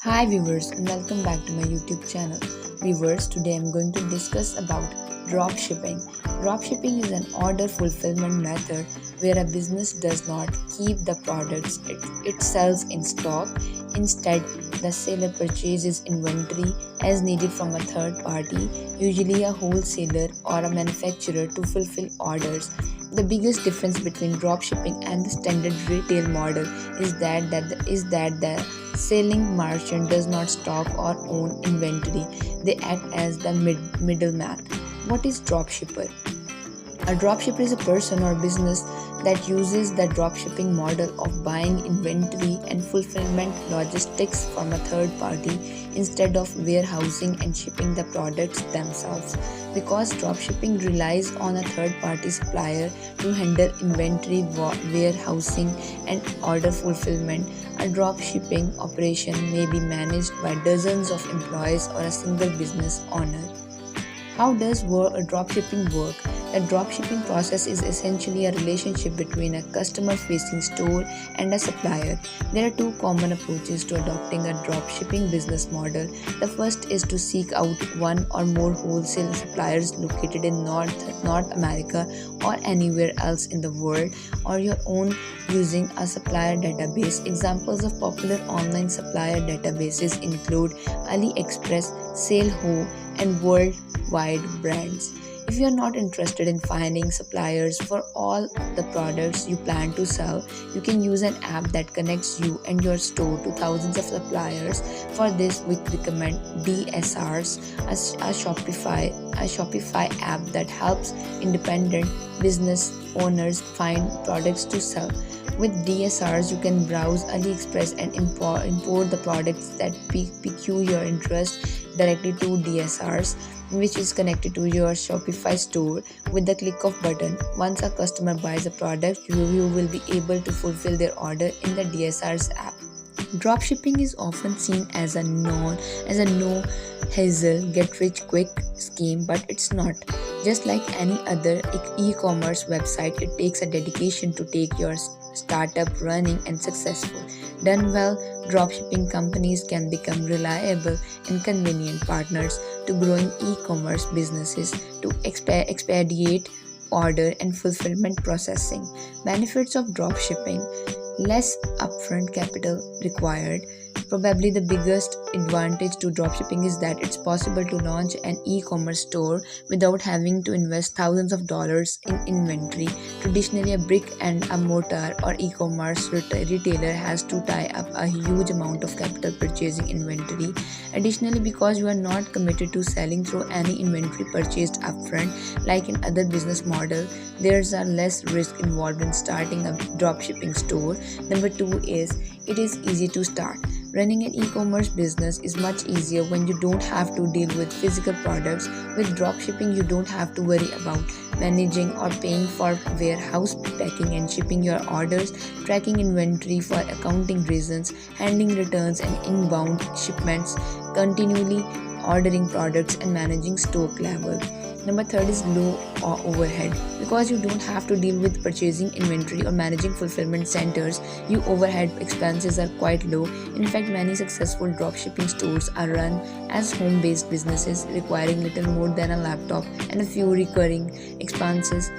Hi viewers and welcome back to my YouTube channel. Viewers, today I'm going to discuss about dropshipping. Dropshipping is an order fulfillment method where a business does not keep the products it sells in stock. Instead, the seller purchases inventory as needed from a third party, usually a wholesaler or a manufacturer, to fulfill orders. The biggest difference between dropshipping and the standard retail model is that the selling merchant does not stock or own inventory. They act as the middleman. What is dropshipper? A dropshipper is a person or business that uses the dropshipping model of buying inventory and fulfillment logistics from a third party instead of warehousing and shipping the products themselves. Because dropshipping relies on a third party supplier to handle inventory, warehousing, and order fulfillment, a dropshipping operation may be managed by dozens of employees or a single business owner. How does dropshipping work? The dropshipping process is essentially a relationship between a customer-facing store and a supplier. There are two common approaches to adopting a dropshipping business model. The first is to seek out one or more wholesale suppliers located in North America or anywhere else in the world, or your own using a supplier database. Examples of popular online supplier databases include AliExpress, SaleHo, and worldwide brands. If you are not interested in finding suppliers for all the products you plan to sell, you can use an app that connects you and your store to thousands of suppliers. For this, we recommend DSRs, a Shopify app that helps independent business owners find products to sell. With DSRs, you can browse AliExpress and import the products that pique your interest directly to DSRs, which is connected to your Shopify store with the click of button. Once a customer buys a product, you will be able to fulfill their order in the DSR's app. Dropshipping is often seen as a no hassle get rich quick scheme, but it's not. Just like any other e-commerce website, it takes a dedication to take your startup running and successful. Done well, dropshipping companies can become reliable and convenient partners to growing e-commerce businesses to expedite order and fulfillment processing. Benefits of dropshipping: less upfront capital required. Probably the biggest advantage to dropshipping is that it's possible to launch an e-commerce store without having to invest thousands of dollars in inventory. Traditionally, a brick and mortar or e-commerce retailer has to tie up a huge amount of capital purchasing inventory. Additionally, because you are not committed to selling through any inventory purchased upfront, like in other business models, there's a less risk involved in starting a dropshipping store. Number two is it is easy to start. Running an e-commerce business is much easier when you don't have to deal with physical products. With dropshipping, you don't have to worry about managing or paying for warehouse packing and shipping your orders, tracking inventory for accounting reasons, handling returns and inbound shipments, continually ordering products, and managing stock level. Number third is low overhead. Because you don't have to deal with purchasing inventory or managing fulfillment centers, your overhead expenses are quite low. In fact, many successful dropshipping stores are run as home-based businesses, requiring little more than a laptop and a few recurring expenses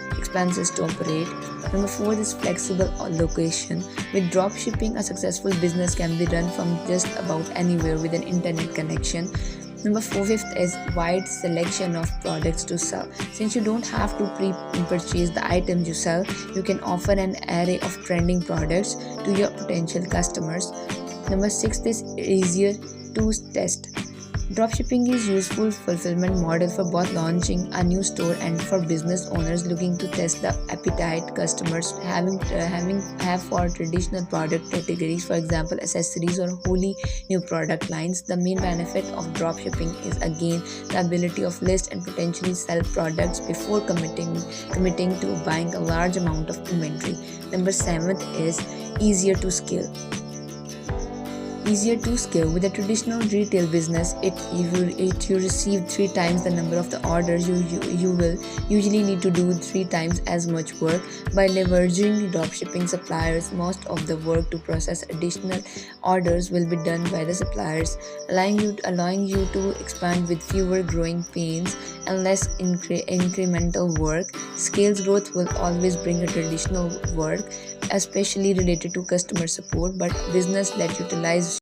to operate. Number four is flexible location. With dropshipping, a successful business can be run from just about anywhere with an internet connection. Fifth is wide selection of products to sell. Since you don't have to pre-purchase the items you sell, you can offer an array of trending products to your potential customers. Number six is easier to test. Dropshipping is useful fulfillment model for both launching a new store and for business owners looking to test the appetite customers have for traditional product categories, for example accessories or wholly new product lines. The main benefit of dropshipping is again the ability of list and potentially sell products before committing to buying a large amount of inventory. Number seventh is easier to scale. easier to scale. With a traditional retail business, you receive 3 times the number of the orders. You will usually need to do 3 times as much work. By leveraging dropshipping suppliers, most of the work to process additional orders will be done by the suppliers, allowing you to expand with fewer growing pains and less incremental work. Scales growth will always bring a traditional work, especially related to customer support, but business that utilize